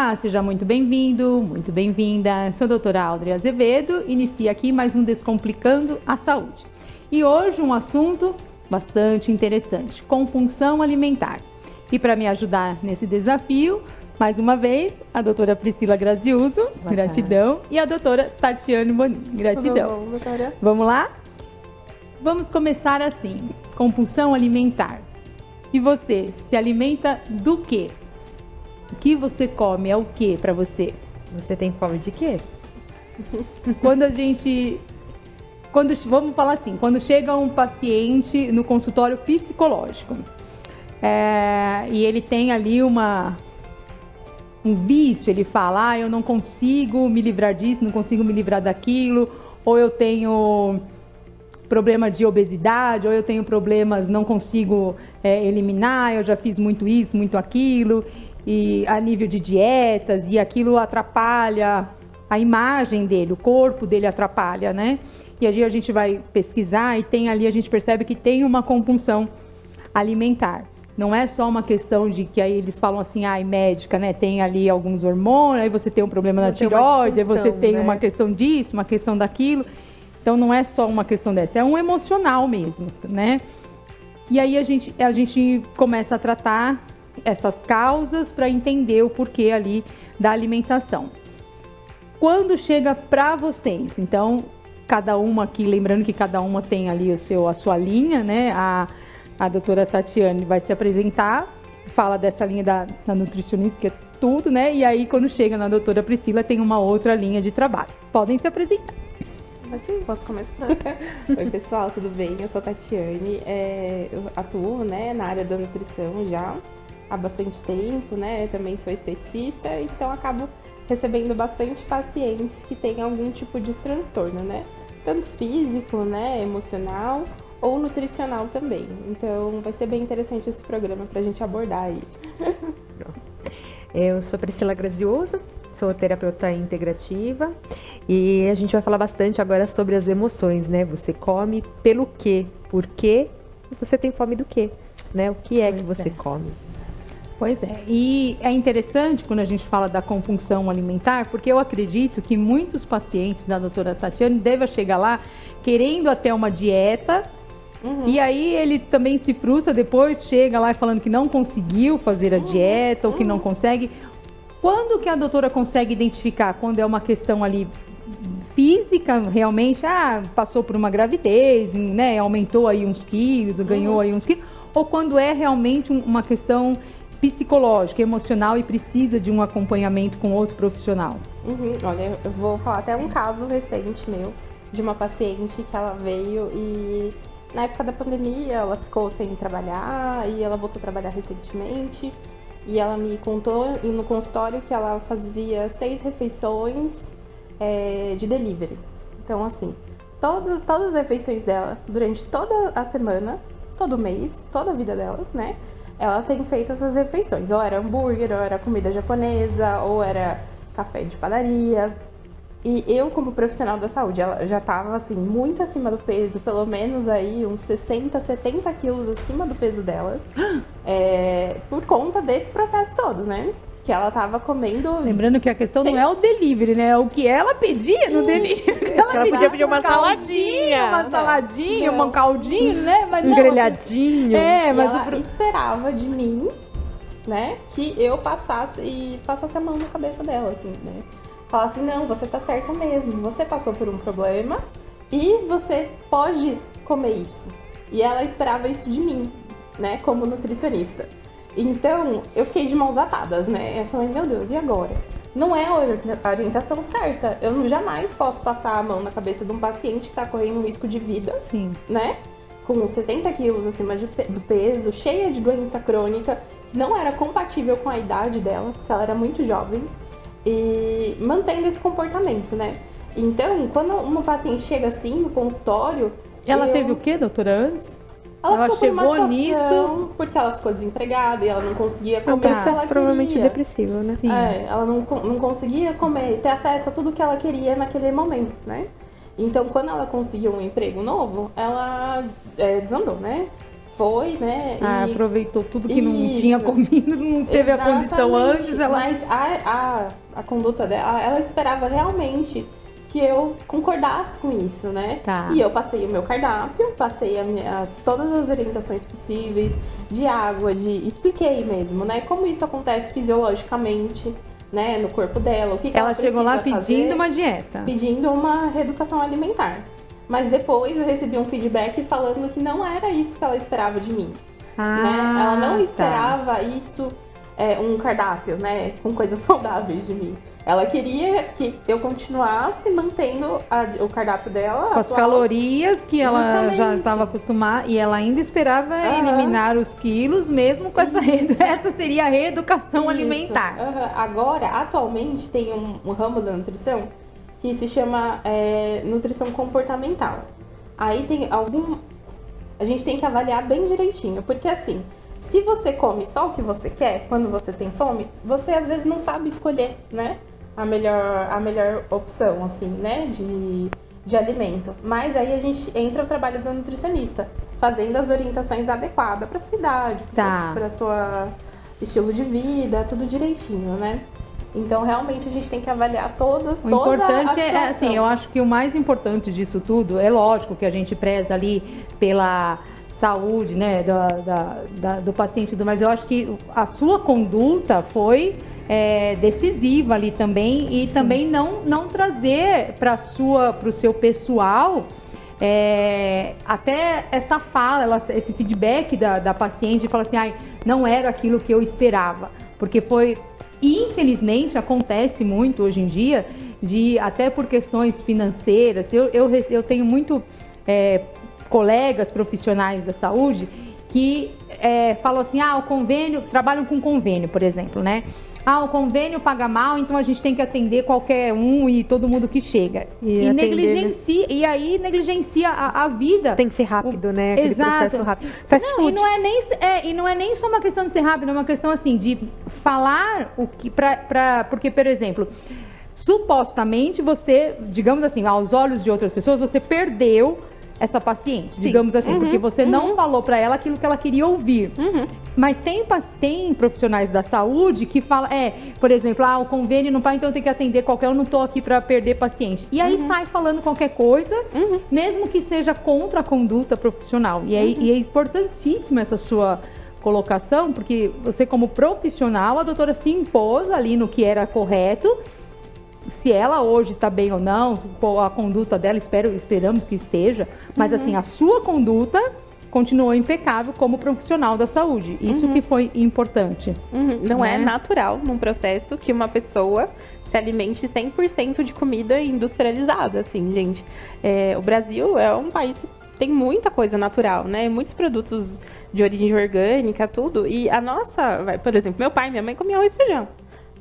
Olá, seja muito bem-vindo, muito bem-vinda. Sou a doutora Audrey Azevedo, inicia aqui mais um Descomplicando a Saúde. E hoje um assunto bastante interessante, compunção alimentar. E para me ajudar nesse desafio, mais uma vez, a doutora Priscila Graziuso, gratidão, e a doutora Tatiane Bonin, gratidão. Tudo bom, doutora? Vamos lá? Vamos começar assim, compulsão alimentar. E você, se alimenta do quê? O que você come é o que para você? Você tem fome de quê? Vamos falar assim, quando chega um paciente no consultório psicológico e ele tem ali um vício, ele fala, eu não consigo me livrar disso, não consigo me livrar daquilo, ou eu tenho problema de obesidade, ou eu tenho problemas, não consigo eliminar, eu já fiz muito isso, muito aquilo, e a nível de dietas, e aquilo atrapalha a imagem dele, o corpo dele atrapalha, né? E aí a gente vai pesquisar e tem ali, a gente percebe que tem uma compulsão alimentar. Não é só uma questão de que aí eles falam assim, médica, né? Tem ali alguns hormônios, aí você tem um problema na tireoide, aí você tem uma questão disso, uma questão daquilo. Então não é só uma questão dessa, é um emocional mesmo, né? E aí a gente começa a tratar essas causas para entender o porquê ali da alimentação. Quando chega para vocês, então cada uma aqui, lembrando que cada uma tem ali a sua linha, né? A doutora Tatiane vai se apresentar, fala dessa linha da nutricionista, que é tudo, né? E aí quando chega na doutora Priscila tem uma outra linha de trabalho. Podem se apresentar. Posso começar? Oi, pessoal, tudo bem? Eu sou a Tatiane, eu atuo, né, na área da nutrição já há bastante tempo, né? Eu também sou esteticista, então acabo recebendo bastante pacientes que têm algum tipo de transtorno, né? Tanto físico, né, emocional ou nutricional também. Então vai ser bem interessante esse programa pra gente abordar aí. Eu sou Priscila Grazioso, sou terapeuta integrativa e a gente vai falar bastante agora sobre as emoções, né? Você come pelo quê? Por quê? E você tem fome do quê? Né? O que é que você come? Pois é, e é interessante quando a gente fala da compulsão alimentar, porque eu acredito que muitos pacientes da doutora Tatiane devem chegar lá querendo até uma dieta, e aí ele também se frustra depois, chega lá falando que não conseguiu fazer a dieta, ou que não consegue. Quando que a doutora consegue identificar? Quando é uma questão ali física, realmente, passou por uma gravidez, né, aumentou aí uns quilos, ganhou aí uns quilos, ou quando é realmente uma questão psicológica, emocional e precisa de um acompanhamento com outro profissional? Olha, eu vou falar até um caso recente meu, de uma paciente que ela veio e na época da pandemia ela ficou sem trabalhar e ela voltou a trabalhar recentemente e ela me contou no consultório que ela fazia 6 refeições de delivery. Então assim, todas as refeições dela durante toda a semana, todo mês, toda a vida dela, né? Ela tem feito essas refeições, ou era hambúrguer, ou era comida japonesa, ou era café de padaria. E eu, como profissional da saúde, ela já estava assim, muito acima do peso, pelo menos aí uns 60, 70 quilos acima do peso dela, por conta desse processo todo, né? Que ela estava comendo... Lembrando que a questão não é o delivery, né? É o que ela pedia no delivery. Ela podia pedir uma saladinha, um caldinho, né? Mas um grelhadinho. Mas ela esperava de mim, né? Que eu passasse a mão na cabeça dela, assim, né? Falasse, não, você tá certa mesmo. Você passou por um problema e você pode comer isso. E ela esperava isso de mim, né? Como nutricionista. Então, eu fiquei de mãos atadas, né? Eu falei, meu Deus, e agora? Não é a orientação certa. Eu jamais posso passar a mão na cabeça de um paciente que tá correndo um risco de vida, sim, né? Com 70 quilos acima do peso, cheia de doença crônica, não era compatível com a idade dela, porque ela era muito jovem, e mantendo esse comportamento, né? Então, quando uma paciente chega assim no consultório... Ela teve o quê, doutora, antes? Ela chegou nisso porque ela ficou desempregada e ela não conseguia comer o que ela provavelmente queria. depressivo, né? Sim. Ela não conseguia comer, ter acesso a tudo que ela queria naquele momento, né? Então, quando ela conseguiu um emprego novo, ela desandou, né? foi, né? Aproveitou tudo que não Isso. tinha comido, não teve a condição Exatamente. antes. Ela... Mas a conduta dela, ela esperava realmente que eu concordasse com isso, né? Tá. E eu passei o meu cardápio, passei todas as orientações possíveis de água, expliquei mesmo, né? Como isso acontece fisiologicamente, né? No corpo dela, o que Ela chegou lá precisa pedindo fazer, uma dieta. pedindo uma reeducação alimentar. Mas depois eu recebi um feedback falando que não era isso que ela esperava de mim. Né? Ela não esperava isso, um cardápio, né? Com coisas saudáveis de mim. Ela queria que eu continuasse mantendo o cardápio dela. Com as calorias que ela Justamente. já estava acostumada. E ela ainda esperava eliminar os quilos, mesmo com essa essa seria a reeducação Isso. alimentar. Agora, atualmente, tem um ramo da nutrição que se chama nutrição comportamental. Aí tem a gente tem que avaliar bem direitinho, porque assim, se você come só o que você quer, quando você tem fome, você às vezes não sabe escolher, né? A melhor opção, assim, né? De alimento. Mas aí a gente entra o trabalho do nutricionista, fazendo as orientações adequadas para sua idade, para sua estilo de vida, tudo direitinho, né? Então, realmente, a gente tem que avaliar toda O importante a é, assim, eu acho que o mais importante disso tudo, é lógico que a gente preza ali pela saúde, né, do paciente, mas eu acho que a sua conduta foi decisiva ali também, e também não trazer para o seu pessoal até essa fala, esse feedback da paciente, fala assim, não era aquilo que eu esperava, porque foi... Infelizmente, acontece muito hoje em dia, até por questões financeiras. Eu tenho muito colegas profissionais da saúde que falam assim, o convênio, trabalham com convênio, por exemplo, né? O convênio paga mal, então a gente tem que atender qualquer um e todo mundo que chega. E negligencia a vida. Tem que ser rápido, né? Aquele processo rápido. Fast food. E não é nem só uma questão de ser rápido, é uma questão assim de falar o que porque, por exemplo, supostamente você, digamos assim, aos olhos de outras pessoas, você perdeu essa paciente, digamos assim, porque você não falou para ela aquilo que ela queria ouvir. Mas tem profissionais da saúde que falam, por exemplo, o convênio não paga, então eu tenho que atender eu não tô aqui para perder paciente. E aí sai falando qualquer coisa, mesmo que seja contra a conduta profissional. E é importantíssima essa sua colocação, porque você, como profissional, a doutora se impôs ali no que era correto. Se ela hoje está bem ou não, a conduta dela, esperamos que esteja, mas assim, a sua conduta continuou impecável como profissional da saúde. Isso que foi importante. Não é natural num processo que uma pessoa se alimente 100% de comida industrializada, assim, gente. O Brasil é um país que tem muita coisa natural, né? Muitos produtos de origem orgânica, tudo. E por exemplo, meu pai e minha mãe comiam arroz e feijão.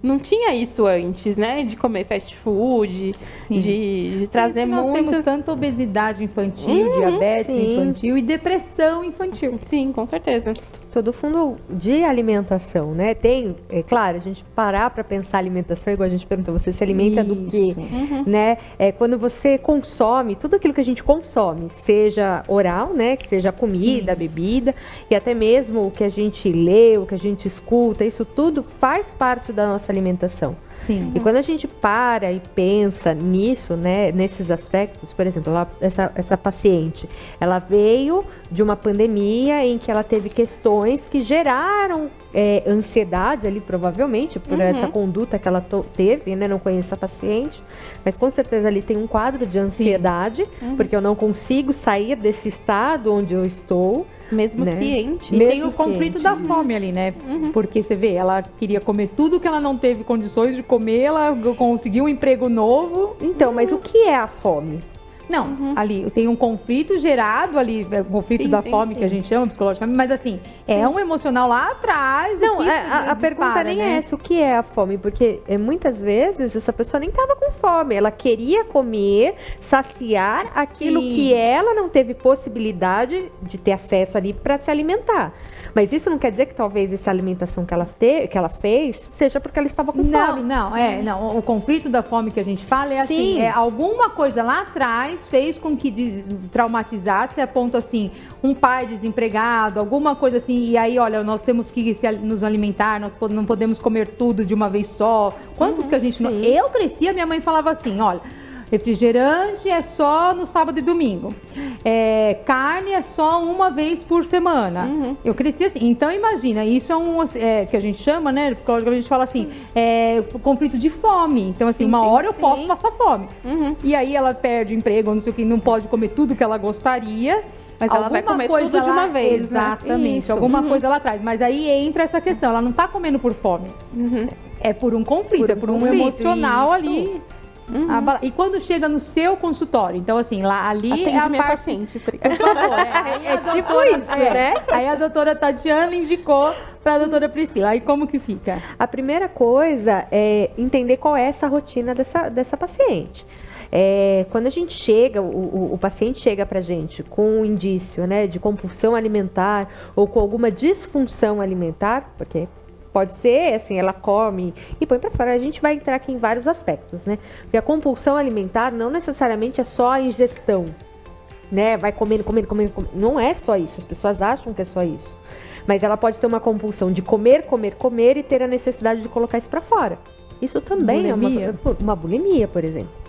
Não tinha isso antes, né? De comer fast food, de trazer nós temos tanta obesidade infantil, diabetes infantil e depressão infantil. Sim, com certeza. Todo fundo de alimentação, né? Tem, claro, a gente parar para pensar alimentação, igual a gente perguntou, você se alimenta do quê? Né? Quando você consome, tudo aquilo que a gente consome, seja oral, né? Que seja comida, bebida, e até mesmo o que a gente lê, o que a gente escuta, isso tudo faz parte da nossa alimentação. Sim. E quando a gente para e pensa nisso, né, nesses aspectos, por exemplo, essa paciente, ela veio de uma pandemia em que ela teve questões que geraram ansiedade ali, provavelmente, por essa conduta que ela teve, né, não conheço a paciente, mas com certeza ali tem um quadro de ansiedade, porque eu não consigo sair desse estado onde eu estou. Mesmo ciente. E tem o conflito da fome ali, né? Porque você vê, ela queria comer tudo que ela não teve condições de comer, ela conseguiu um emprego novo. Então, mas o que é a fome? Não, ali tem um conflito gerado ali, o conflito da fome que a gente chama psicologicamente, mas assim, é um emocional lá atrás. Não, a pergunta nem é essa, o que é a fome? Porque muitas vezes essa pessoa nem estava com fome, ela queria comer, saciar aquilo que ela não teve possibilidade de ter acesso ali para se alimentar. Mas isso não quer dizer que talvez essa alimentação que ela fez seja porque ela estava com fome. Não, o conflito da fome que a gente fala é assim, alguma coisa lá atrás mais fez com que traumatizasse a ponto assim, um pai desempregado, alguma coisa assim, e aí, olha, nós temos que nos alimentar, nós não podemos comer tudo de uma vez só. Quantos que a gente não... Eu cresci, a minha mãe falava assim, olha, refrigerante é só no sábado e domingo. Carne é só uma vez por semana. Eu cresci assim. Então, imagina, isso que a gente chama, né? Psicologicamente a gente fala assim, conflito de fome. Então, assim, uma hora eu posso passar fome. E aí ela perde o emprego, não sei o que, não pode comer tudo que ela gostaria. Mas ela vai comer tudo de uma vez, exatamente, alguma coisa lá atrás. Mas aí entra essa questão, ela não tá comendo por fome. É por um conflito, por um emocional ali. E quando chega no seu consultório, então assim, ali atende é a minha parte... paciente, Por favor, tipo isso, né? Aí a doutora Tatiana indicou para a doutora Priscila. Aí como que fica? A primeira coisa é entender qual é essa rotina dessa paciente. Quando a gente chega, o paciente chega pra gente com um indício, né, de compulsão alimentar ou com alguma disfunção alimentar, porque pode ser, assim, ela come e põe pra fora. A gente vai entrar aqui em vários aspectos, né? Porque a compulsão alimentar não necessariamente é só a ingestão, né? Vai comendo. Não é só isso. As pessoas acham que é só isso. Mas ela pode ter uma compulsão de comer e ter a necessidade de colocar isso pra fora. Isso também bulimia. É uma bulimia, por exemplo.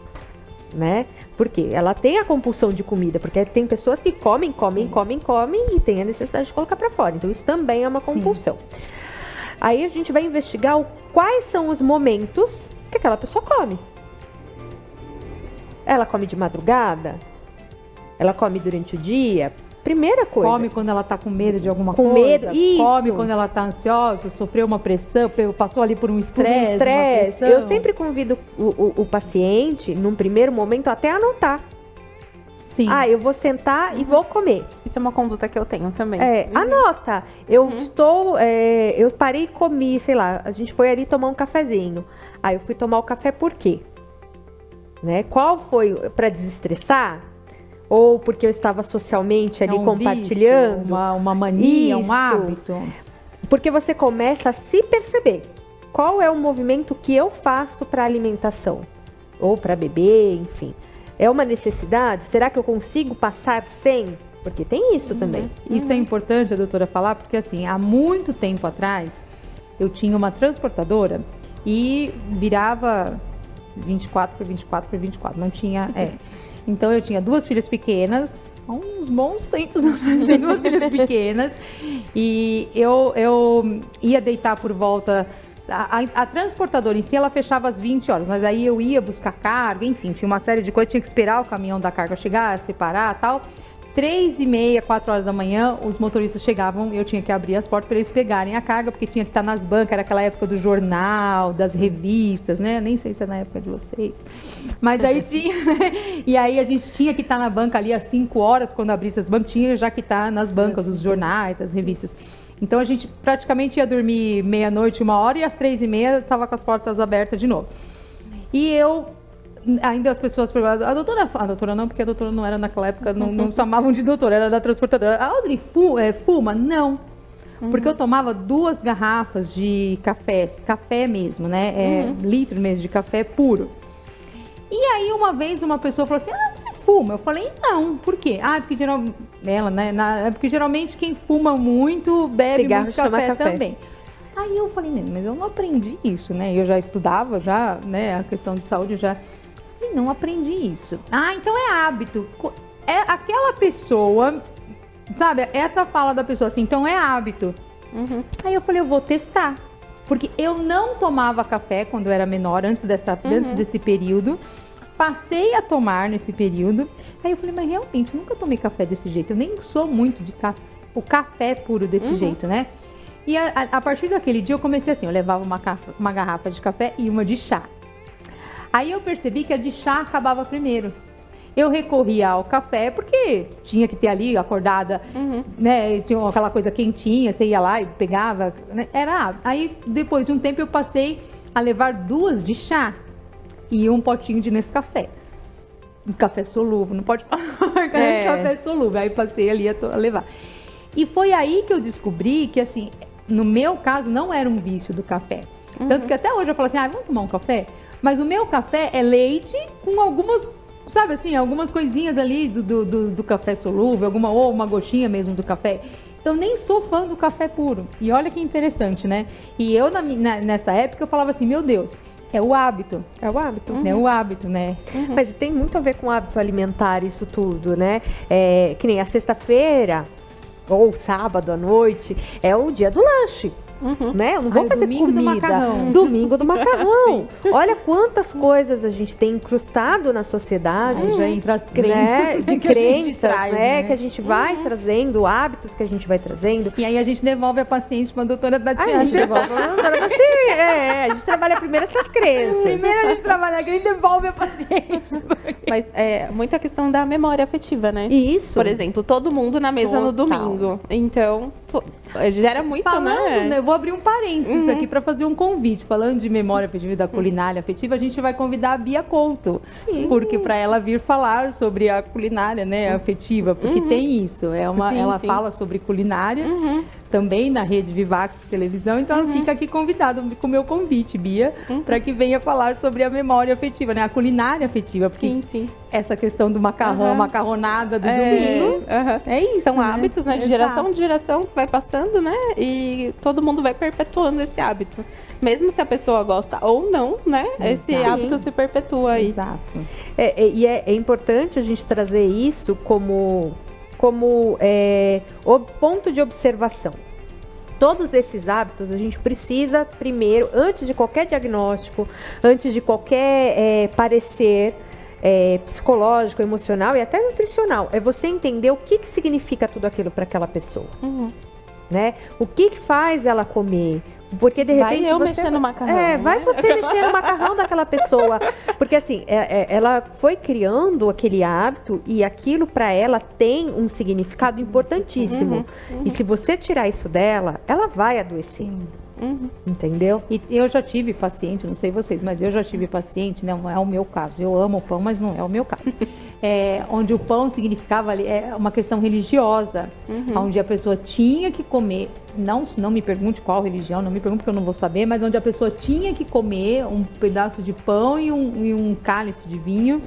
Né? Porque ela tem a compulsão de comida, porque tem pessoas que comem e tem a necessidade de colocar pra fora. Então isso também é uma compulsão. Aí a gente vai investigar quais são os momentos que aquela pessoa come. Ela come de madrugada? Ela come durante o dia? Primeira coisa. Come quando ela tá com medo de alguma coisa. Medo, isso. Come quando ela tá ansiosa, sofreu uma pressão, passou ali por um estresse. Eu sempre convido o paciente, num primeiro momento, até anotar. Sim. Eu vou sentar e vou comer. Isso é uma conduta que eu tenho também. Anota. Eu eu parei e comi, sei lá, a gente foi ali tomar um cafezinho. Eu fui tomar o café por quê? Né? Qual foi? Para desestressar? Ou porque eu estava socialmente ali compartilhando? Vício, uma mania, um hábito. Porque você começa a se perceber. Qual é o movimento que eu faço para alimentação? Ou para beber, enfim. É uma necessidade? Será que eu consigo passar sem? Porque tem isso também. Isso é importante a doutora falar, porque assim, há muito tempo atrás, eu tinha uma transportadora e virava 24 por 24 por 24. Não tinha... Então eu tinha 2 filhas pequenas, há uns bons tempos atrás, tinha 2 filhas pequenas, e eu ia deitar por volta... A transportadora em si, ela fechava às 20 horas, mas aí eu ia buscar carga, enfim, tinha uma série de coisas, tinha que esperar o caminhão da carga chegar, separar e tal. 3h30, 4 horas da manhã, os motoristas chegavam e eu tinha que abrir as portas para eles pegarem a carga, porque tinha que estar nas bancas, era aquela época do jornal, das revistas, né? Nem sei se é na época de vocês. Mas aí tinha, né? E aí a gente tinha que estar na banca ali às 5 horas, quando abrisse as bancas, tinha já que estar nas bancas, os jornais, as revistas. Então a gente praticamente ia dormir meia-noite, 1h, e às 3h30 estava com as portas abertas de novo. E ainda as pessoas perguntavam, a doutora não, porque a doutora não era naquela época, não chamavam de doutora, era da transportadora. A Audrey fuma? Não. Porque eu tomava 2 garrafas de café mesmo, né? Litro mesmo de café puro. E aí uma vez uma pessoa falou assim, você fuma? Eu falei, não, por quê? Porque geralmente quem fuma muito bebe cigarro muito café também. Aí eu falei, mas eu não aprendi isso, né? Eu já estudava, né? A questão de saúde, eu já... E não aprendi isso. Então é hábito. É aquela pessoa, sabe? Essa fala da pessoa assim, então é hábito. Aí eu falei, eu vou testar. Porque eu não tomava café quando eu era menor, antes desse período. Passei a tomar nesse período. Aí eu falei, mas realmente, nunca tomei café desse jeito. Eu nem sou muito de o café puro desse jeito, né? E a partir daquele dia eu comecei assim, eu levava uma garrafa de café e uma de chá. Aí eu percebi que a de chá acabava primeiro. Eu recorria ao café, porque tinha que ter ali, acordada, né? Tinha aquela coisa quentinha, você ia lá e pegava, né? Aí, depois de um tempo, eu passei a levar 2 de chá e um potinho de Nescafé. Café solúvel, não pode falar café solúvel. Aí passei ali a levar. E foi aí que eu descobri que, assim, no meu caso, não era um vício do café. Tanto que até hoje eu falo assim, vamos tomar um café? Mas o meu café é leite com algumas sabe assim, algumas coisinhas ali do café solúvel, ou uma gostinha mesmo do café. Então, nem sou fã do café puro. E olha que interessante, né? E eu, nessa época, eu falava assim, meu Deus, é o hábito. É o hábito. É o hábito, né? Mas tem muito a ver com o hábito alimentar, isso tudo, né? Que nem a sexta-feira, ou sábado à noite, é o dia do lanche. Né? Eu não vou fazer domingo comida. do macarrão. Domingo do macarrão. Olha quantas coisas a gente tem incrustado na sociedade. Aí já entra as crenças. Né? De que a gente crenças, traz, né? Que a gente vai trazendo, hábitos que a gente vai trazendo. E aí a gente devolve a paciente para a doutora A Tatiana. gente devolve a gente trabalha primeiro essas crenças. Primeiro a gente trabalha aqui e devolve a paciente. Mas é muita questão da memória afetiva, né? Isso. Por exemplo, todo mundo na mesa no Total. domingo. Então, gera muito, Falando, né? eu vou abrir um parênteses aqui para fazer um convite. Falando de memória afetiva e da culinária afetiva, a gente vai convidar a Bia Couto. Sim. Porque para ela vir falar sobre a culinária, né, afetiva, porque tem isso. Ela sim. fala sobre culinária também na rede Vivax de televisão, então ela fica aqui convidada com o meu convite, Bia, para que venha falar sobre a memória afetiva, né, a culinária afetiva, porque Sim. essa questão do macarrão, macarronada do domingo, é isso, São né? hábitos, né? De Exato. geração em geração que vai passando, né? E todo mundo vai perpetuando esse hábito. Mesmo se a pessoa gosta ou não, né? Esse Exato. hábito se perpetua aí. Exato. E é importante a gente trazer isso como o ponto de observação. Todos esses hábitos a gente precisa primeiro, antes de qualquer diagnóstico, antes de qualquer parecer psicológico, emocional e até nutricional, é você entender o que significa tudo aquilo para aquela pessoa, né? O que faz ela comer? Porque de repente Vai eu você mexer no macarrão, né? vai você mexer no macarrão daquela pessoa, porque assim ela foi criando aquele hábito e aquilo para ela tem um significado importantíssimo. E se você tirar isso dela, ela vai adoecer, entendeu? E eu já tive paciente, não sei vocês, mas eu já tive paciente, não é o meu caso. Eu amo o pão, mas não é o meu caso. Onde o pão significava ali, uma questão religiosa, onde a pessoa tinha que comer. Não me pergunte qual religião, não me pergunte porque eu não vou saber, mas onde a pessoa tinha que comer um pedaço de pão e um cálice de vinho.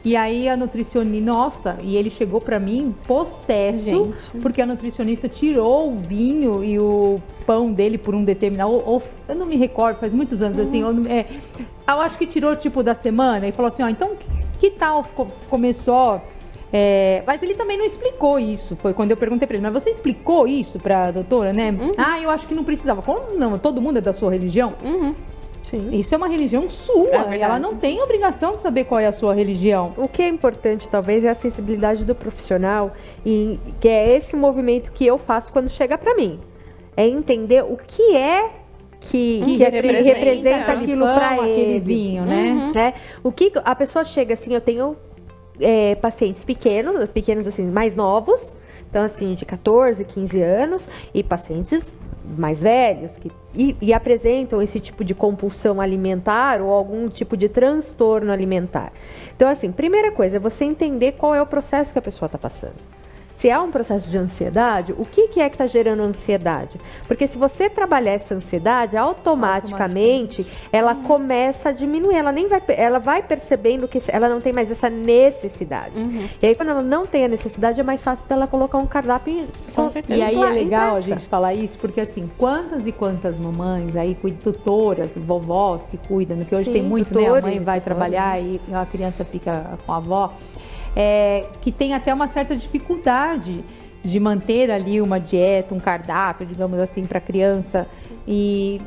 E aí a nutricionista, nossa, e ele chegou pra mim possesso, porque a nutricionista tirou o vinho e o pão dele por um determinado, eu não me recordo, faz muitos anos assim, eu acho que tirou tipo da semana e falou assim, então que tal começou... mas ele também não explicou isso. Foi quando eu perguntei pra ele, mas você explicou isso pra doutora, né? Eu acho que não precisava. Como não? Todo mundo é da sua religião? Sim. Isso é uma religião sua. verdade. Ela não tem obrigação de saber qual é a sua religião. O que é importante, talvez, é a sensibilidade do profissional, e que é esse movimento que eu faço quando chega pra mim. É entender o que é que representa aquilo pão, pra aquele ele. vinho, né? O que a pessoa chega assim, eu tenho pacientes pequenos assim, mais novos, então assim, de 14, 15 anos, e pacientes mais velhos e apresentam esse tipo de compulsão alimentar ou algum tipo de transtorno alimentar. Então, assim, primeira coisa é você entender qual é o processo que a pessoa está passando. Se há um processo de ansiedade, o que é que está gerando ansiedade? Porque se você trabalhar essa ansiedade, automaticamente ela começa a diminuir. Ela vai percebendo que ela não tem mais essa necessidade. E aí, quando ela não tem a necessidade, é mais fácil dela colocar um cardápio. Com certeza. E aí é legal a prática. gente falar isso, porque assim, quantas e quantas mamães aí, tutoras, vovós que cuidam, que hoje Sim, tem muito, né? A tutores, mãe vai tutores. trabalhar e a criança fica com a avó, que tem até uma certa dificuldade de manter ali uma dieta, um cardápio, digamos assim, para a criança. E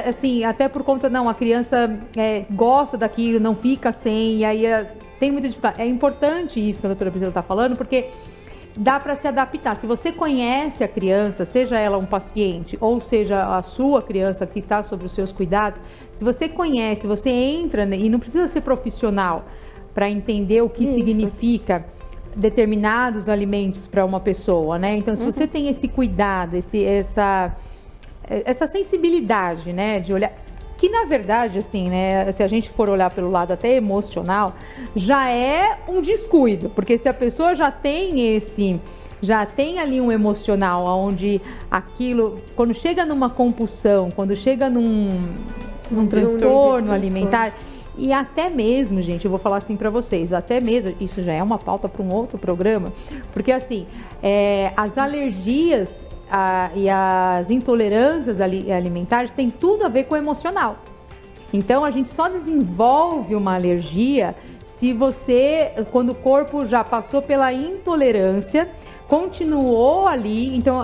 assim, até por conta, não, a criança gosta daquilo, não fica sem, e aí tem muita dificuldade. É importante isso que a doutora Priscila está falando, porque dá para se adaptar. Se você conhece a criança, seja ela um paciente ou seja a sua criança que está sob os seus cuidados, se você conhece, você entra, né, e não precisa ser profissional para entender o que significa determinados alimentos para uma pessoa, né? Então, se você tem esse cuidado, essa sensibilidade, né, de olhar, que na verdade, assim, né, se a gente for olhar pelo lado até emocional, já é um descuido, porque se a pessoa já tem ali um emocional, onde aquilo, quando chega numa compulsão, quando chega num transtorno alimentar, E até mesmo, gente, eu vou falar assim para vocês, até mesmo, isso já é uma pauta para um outro programa, porque assim, as alergias e as intolerâncias alimentares têm tudo a ver com o emocional. Então, a gente só desenvolve uma alergia se você, quando o corpo já passou pela intolerância, continuou ali, então,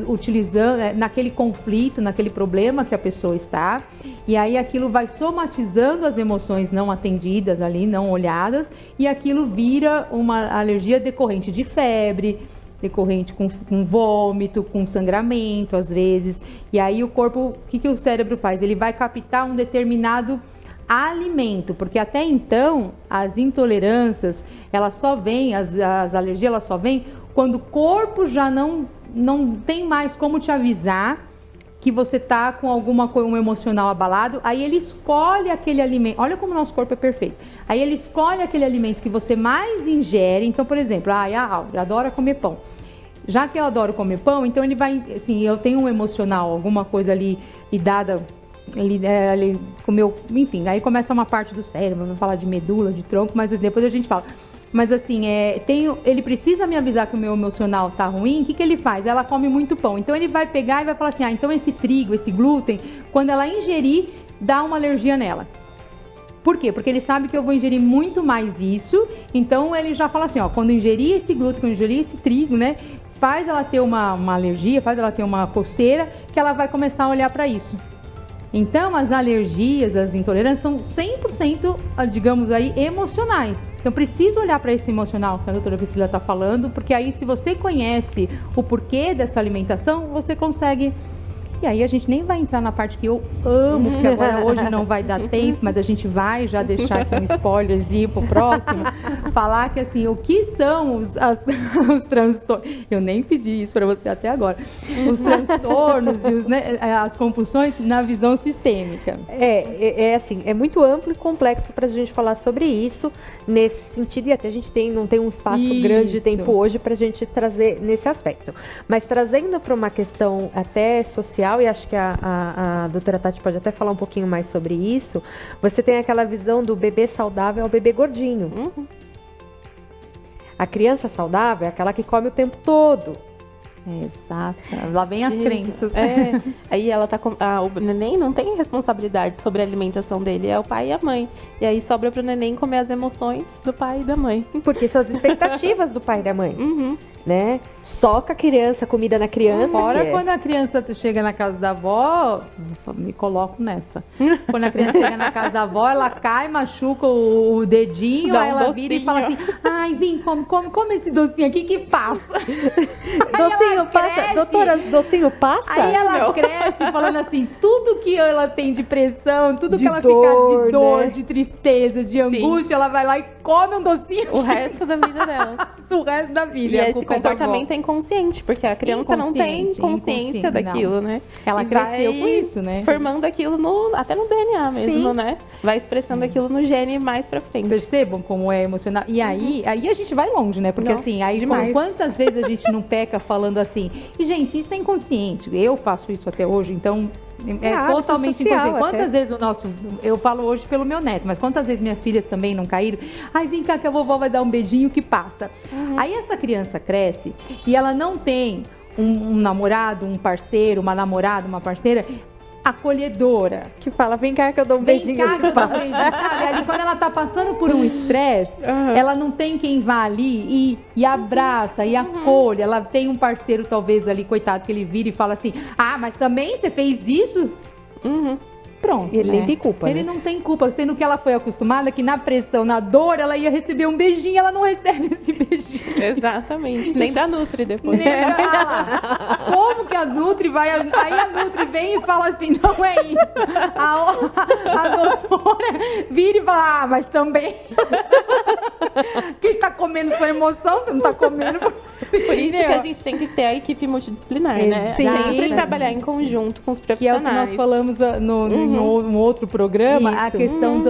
utilizando, naquele conflito, naquele problema que a pessoa está, e aí aquilo vai somatizando as emoções não atendidas ali, não olhadas, e aquilo vira uma alergia decorrente de febre, decorrente com vômito, com sangramento, às vezes. E aí o corpo, o que o cérebro faz? Ele vai captar um determinado alimento, porque até então as intolerâncias, elas só vêm, as alergias, elas só vêm quando o corpo já não tem mais como te avisar que você tá com um emocional abalado, aí ele escolhe aquele alimento. Olha como o nosso corpo é perfeito. Aí ele escolhe aquele alimento que você mais ingere. Então, por exemplo, a Áurea adora comer pão. Já que eu adoro comer pão, então ele vai, assim, eu tenho um emocional, alguma coisa ali dada, ele comeu, enfim, aí começa uma parte do cérebro, vamos falar de medula, de tronco, mas depois a gente fala. Mas assim, ele precisa me avisar que o meu emocional tá ruim, o que ele faz? Ela come muito pão, então ele vai pegar e vai falar assim, então esse trigo, esse glúten, quando ela ingerir, dá uma alergia nela. Por quê? Porque ele sabe que eu vou ingerir muito mais isso, então ele já fala assim, quando ingerir esse glúten, quando ingerir esse trigo, né, faz ela ter uma alergia, faz ela ter uma coceira, que ela vai começar a olhar para isso. Então, as alergias, as intolerâncias são 100%, digamos aí, emocionais. Então, preciso olhar para esse emocional que a doutora Priscila está falando, porque aí, se você conhece o porquê dessa alimentação, você consegue... E aí, a gente nem vai entrar na parte que eu amo, porque agora hoje não vai dar tempo, mas a gente vai já deixar aqui um spoilerzinho pro próximo, falar que, assim, o que são os transtornos... Eu nem pedi isso para você até agora. Os transtornos e as compulsões na visão sistêmica. Assim, é muito amplo e complexo para a gente falar sobre isso, nesse sentido, e até a gente não tem um espaço grande de tempo hoje para a gente trazer nesse aspecto. Mas trazendo para uma questão até social, e acho que a doutora Tati pode até falar um pouquinho mais sobre isso, você tem aquela visão do bebê saudável ao bebê gordinho. Uhum. A criança saudável é aquela que come o tempo todo. Exato. Lá vem as crenças. Aí ela tá o neném não tem responsabilidade sobre a alimentação dele, é o pai e a mãe. E aí sobra pro neném comer as emoções do pai e da mãe. Porque são as expectativas do pai e da mãe. Uhum. Né? Soca a criança, comida na criança. Fora quando a criança chega na casa da avó, me coloco nessa. Quando a criança chega na casa da avó, ela cai, machuca o dedinho, aí ela vira e fala assim, ai, vem, come esse docinho aqui que passa. Docinho passa? Doutora, docinho passa? Aí ela cresce falando assim, tudo que ela tem de pressão, tudo que ela dor, fica de dor, né? de tristeza, de angústia, ela vai lá e come um docinho. O resto da vida dela. O resto da vida. E esse comportamento é inconsciente, porque a criança não tem consciência daquilo, né? Ela cresceu com isso, né? Formando aquilo até no DNA mesmo, né? Vai expressando aquilo no gene mais pra frente. Percebam como é emocional. E aí a gente vai longe, né? Porque Nossa, assim, aí demais. quantas vezes a gente não peca falando assim, e gente, isso é inconsciente. Eu faço isso até hoje, então totalmente social, inconsciente. Quantas vezes eu falo hoje pelo meu neto, mas quantas vezes minhas filhas também não caíram? Ai, vem cá que a vovó vai dar um beijinho que passa. Aí essa criança cresce e ela não tem um namorado, um parceiro, uma namorada, uma parceira acolhedora. Que fala, vem cá que eu dou um beijinho. Vem cá que eu dou um beijinho, sabe? Aí quando ela tá passando por um estresse, ela não tem quem vá ali e abraça e acolhe. Ela tem um parceiro talvez ali, coitado, que ele vira e fala assim, mas também você fez isso? Pronto, Ele nem tem culpa, Ele né? não tem culpa, sendo que ela foi acostumada que na pressão, na dor, ela ia receber um beijinho, ela não recebe esse beijinho. Exatamente. Nem da Nutri depois. Como que a Nutri vai... Aí a Nutri vem e fala assim, não é isso. A doutora vira e fala, mas também... Quem tá comendo sua emoção, você não tá comendo... Por isso que a gente tem que ter a equipe multidisciplinar, né? Sempre trabalhar em conjunto com os Que é o profissionais. que nós falamos no outro programa, a Isso. questão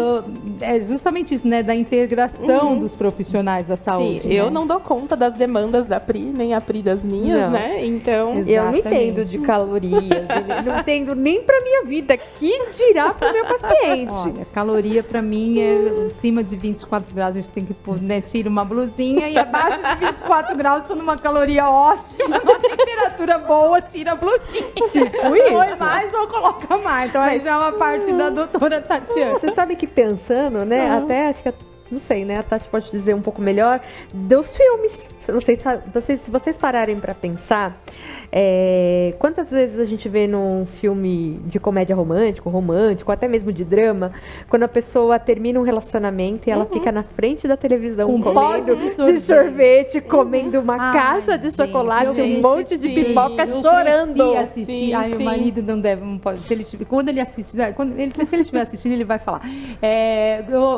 é justamente isso, né? Da integração dos profissionais da saúde. Sim, né? eu não dou conta conta das demandas da Pri, nem a Pri das minhas, Não. né? Então, Eu não Exatamente. entendo de calorias, eu não entendo nem pra minha vida, que dirá pro meu paciente. Olha, caloria pra mim é acima de 24 graus, a gente tem que pôr, né, tira uma blusinha e abaixo de 24 graus, tô numa caloria ótima, uma temperatura boa, tira a blusinha. Tipo isso. Põe mais ou coloca mais. Então aí já é uma parte da doutora Tatiana. Você sabe que pensando, né? Até acho que não sei, né? A Tati pode dizer um pouco melhor dos filmes. Não sei se vocês pararem pra pensar, quantas vezes a gente vê num filme de comédia romântico, até mesmo de drama, quando a pessoa termina um relacionamento e ela fica na frente da televisão Com um comendo pote de sorvete, comendo uma Ai, caixa de gente, chocolate, eu um monte de cresci, pipoca Eu chorando. cresci assistir. Sim, Ai, meu sim. marido não deve, não pode. Se ele tiver, quando ele assiste, se ele estiver assistindo, ele vai falar.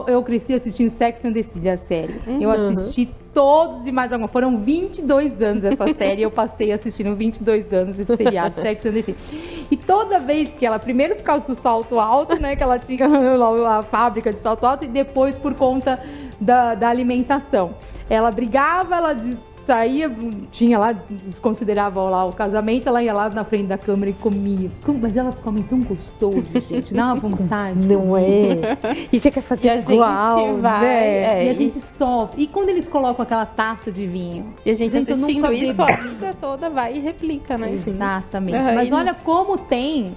Eu cresci assistindo Sex and the City, a série. Eu assisti todos e mais alguma. Foram 22 anos essa série. Eu passei assistindo 22 anos esse seriado, Sex and the City. E toda vez que ela, primeiro por causa do salto alto, né? Que ela tinha a fábrica de salto alto, e depois por conta da alimentação. Ela brigava, ela saía, tinha lá, desconsiderava lá o casamento, ela ia lá na frente da câmera e comia. Mas elas comem tão gostoso, gente, dá uma vontade. Não é? E você quer fazer E a gente igual, vai, né? E a gente sofre. E quando eles colocam aquela taça de vinho? E a gente eu assistindo nunca isso, a bebi. vida toda vai e replica, né? Exatamente. Aham, Mas e olha como tem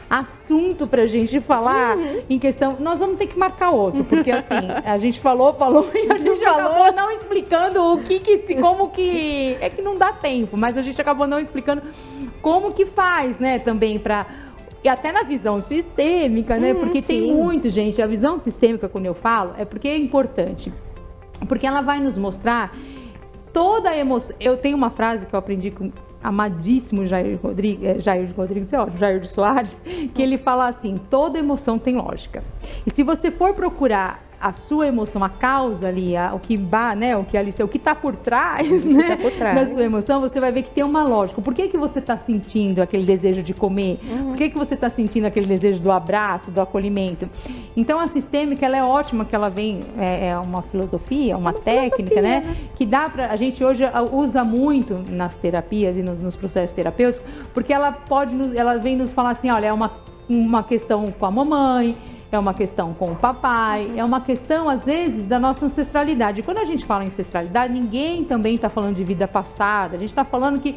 assunto pra gente falar em questão. Nós vamos ter que marcar outro, porque assim, a gente falou e a gente acabou não explicando como que. É que não dá tempo, mas a gente acabou não explicando como que faz, né, também pra. E até na visão sistêmica, né? Porque tem muito, gente. A visão sistêmica, quando eu falo, é porque é importante. Porque ela vai nos mostrar toda a emoção. Eu tenho uma frase que eu aprendi com amadíssimo Jair Rodrigues, é ótimo, Jair de Soares, que ele fala assim: toda emoção tem lógica. E se você for procurar a sua emoção, a causa ali, o que está por trás, né, da sua emoção, você vai ver que tem uma lógica. Por que você está sentindo aquele desejo de comer? Por que você está sentindo aquele desejo do abraço, do acolhimento? Então a sistêmica, ela é ótima, que ela vem, é uma filosofia, uma técnica, né? Que dá pra, a gente hoje usa muito nas terapias e nos processos terapêuticos, porque ela vem nos falar assim, olha, é uma questão com a mamãe, é uma questão com o papai, é uma questão, às vezes, da nossa ancestralidade. E quando a gente fala em ancestralidade, ninguém também está falando de vida passada. A gente está falando que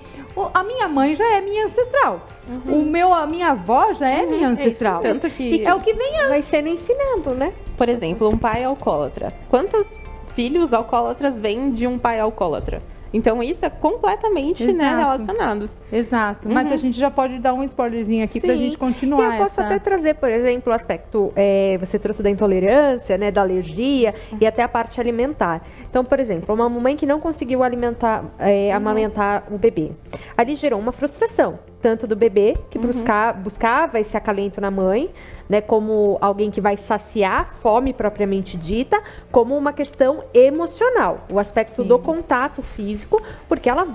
a minha mãe já é minha ancestral. A minha avó já é minha ancestral. Tanto que É o que vem antes. Vai sendo ensinado, né? Por exemplo, um pai alcoólatra. Quantos filhos alcoólatras vêm de um pai alcoólatra? Então isso é completamente, né, Exato. relacionado. Exato. Mas a gente já pode dar um spoilerzinho aqui pra Sim. gente continuar. E eu posso até trazer, por exemplo, o aspecto, você trouxe da intolerância, né, da alergia e até a parte alimentar. Então, por exemplo, uma mãe que não conseguiu amamentar o bebê. Ali gerou uma frustração, tanto do bebê, que buscava esse acalento na mãe, né, como alguém que vai saciar a fome propriamente dita, como uma questão emocional, o aspecto do contato físico, porque ela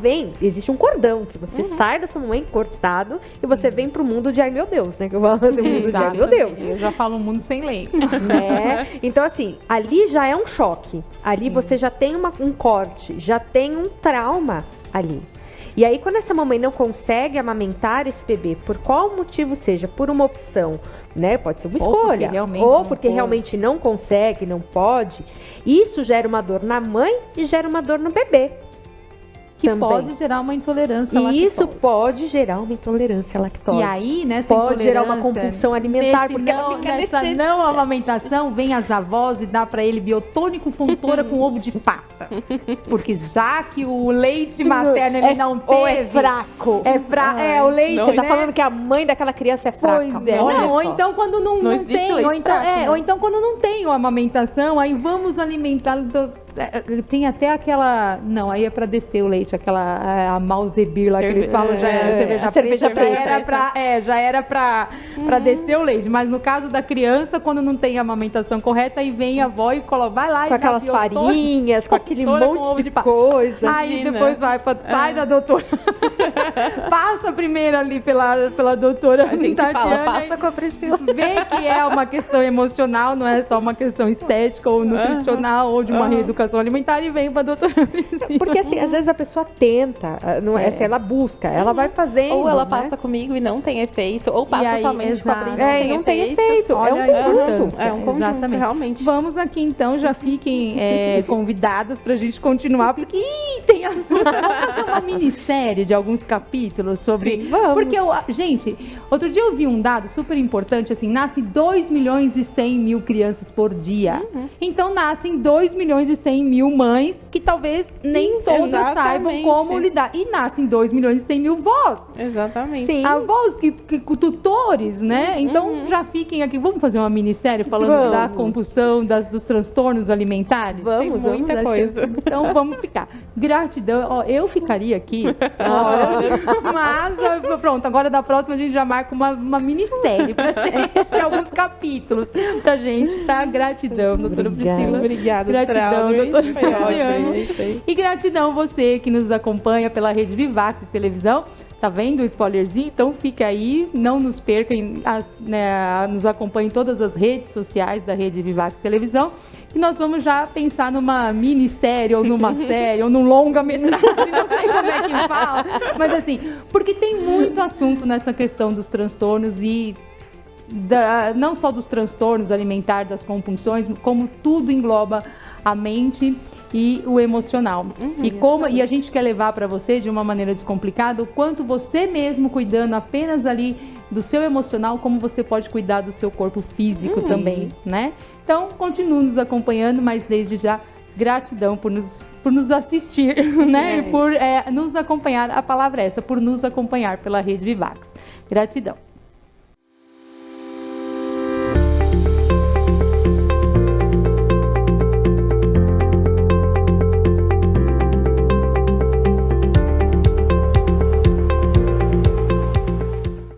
existe um cordão, que você sai da sua mãe cortado e você vem pro mundo de ai meu Deus, né, que eu falo assim, mundo de ai meu Deus. Eu já falo um mundo sem lei. Né? Então, assim, ali já é um choque. Ali você já tem um corte, já tem um trauma ali. E aí, quando essa mamãe não consegue amamentar esse bebê, por qual motivo seja, por uma opção, né? Pode ser uma escolha. Ou porque realmente não consegue, não pode. Isso gera uma dor na mãe e gera uma dor no bebê. Que também. pode gerar uma intolerância à E lactose. isso pode gerar uma intolerância à lactose. E aí, nessa pode gerar uma intolerância, compulsão alimentar, porque ela fica nessa nesse... não amamentação, vem as avós e dá pra ele biotônico fontora com ovo de pata. Porque já que o leite materno ele não teve... Ou é fraco. O leite, Você tá né? falando que a mãe daquela criança é fraca. Pois é, Olha ou só. então quando não existe tem, leite ou então, fraco, né? ou então quando não tem a amamentação, aí vamos alimentar. Tem até aquela. Não, aí é pra descer o leite, aquela a Malzebir lá que eles falam, já era cerveja preta, já era pra descer o leite. Mas no caso da criança, quando não tem a amamentação correta, aí vem a avó e vai lá Com e dá aquelas farinhas, com aquele monte de coisa. Aí depois sai da doutora. Passa primeiro ali pela doutora. A gente fala, Tatiana, passa com a Priscila. vê que é uma questão emocional, não é só uma questão estética ou nutricional ou de uma reeducação educação alimentar e venho para a doutora Priscila. Porque assim, às vezes a pessoa tenta, não é assim, ela busca, ela vai fazendo. Ou ela né? passa comigo e não tem efeito, ou E passa aí, somente com a Pri exato. e Não tem efeito. Olha É um a conjunto. importância. É um conjunto, Exatamente. realmente. Vamos aqui então, já fiquem convidadas pra gente continuar, porque tem assunto. Vamos fazer uma minissérie de alguns capítulos sobre. Sim, vamos. Porque, gente, outro dia eu vi um dado super importante, assim, nasce 2.100.000 crianças por dia. Então nascem 2.100.000 mães que talvez nem todas saibam exatamente. como lidar. E nascem 2.100.000 vós. Exatamente. Sim. Avós que tutores, né? Então já fiquem aqui. Vamos fazer uma minissérie falando Vamos. da compulsão, dos transtornos alimentares? Tem muita acho que- coisa. Então vamos ficar. Gratidão. Ó, eu ficaria aqui. Mas pronto, agora da próxima a gente já marca uma minissérie pra gente, alguns capítulos pra gente, tá? Gratidão, doutora Obrigada. Priscila. Obrigada, Gratidão, Fraude. doutora Foi ótimo, Cristiano. é isso aí. E gratidão você que nos acompanha pela Rede Vivax de televisão. Tá vendo o spoilerzinho? Então fica aí, não nos perca, nos acompanhe em todas as redes sociais da Rede Vivax Televisão. E nós vamos já pensar numa minissérie, ou numa série, ou num longa-metragem, não sei como é que fala. Mas assim, porque tem muito assunto nessa questão dos transtornos e não só dos transtornos alimentares, das compulsões, como tudo engloba a mente e o emocional. E a gente quer levar para você de uma maneira descomplicada o quanto você mesmo cuidando apenas ali do seu emocional, como você pode cuidar do seu corpo físico também, né? Então, continue nos acompanhando, mas desde já, gratidão por nos assistir, né? E por nos acompanhar, a palavra é essa, por nos acompanhar pela Rede Vivax. Gratidão.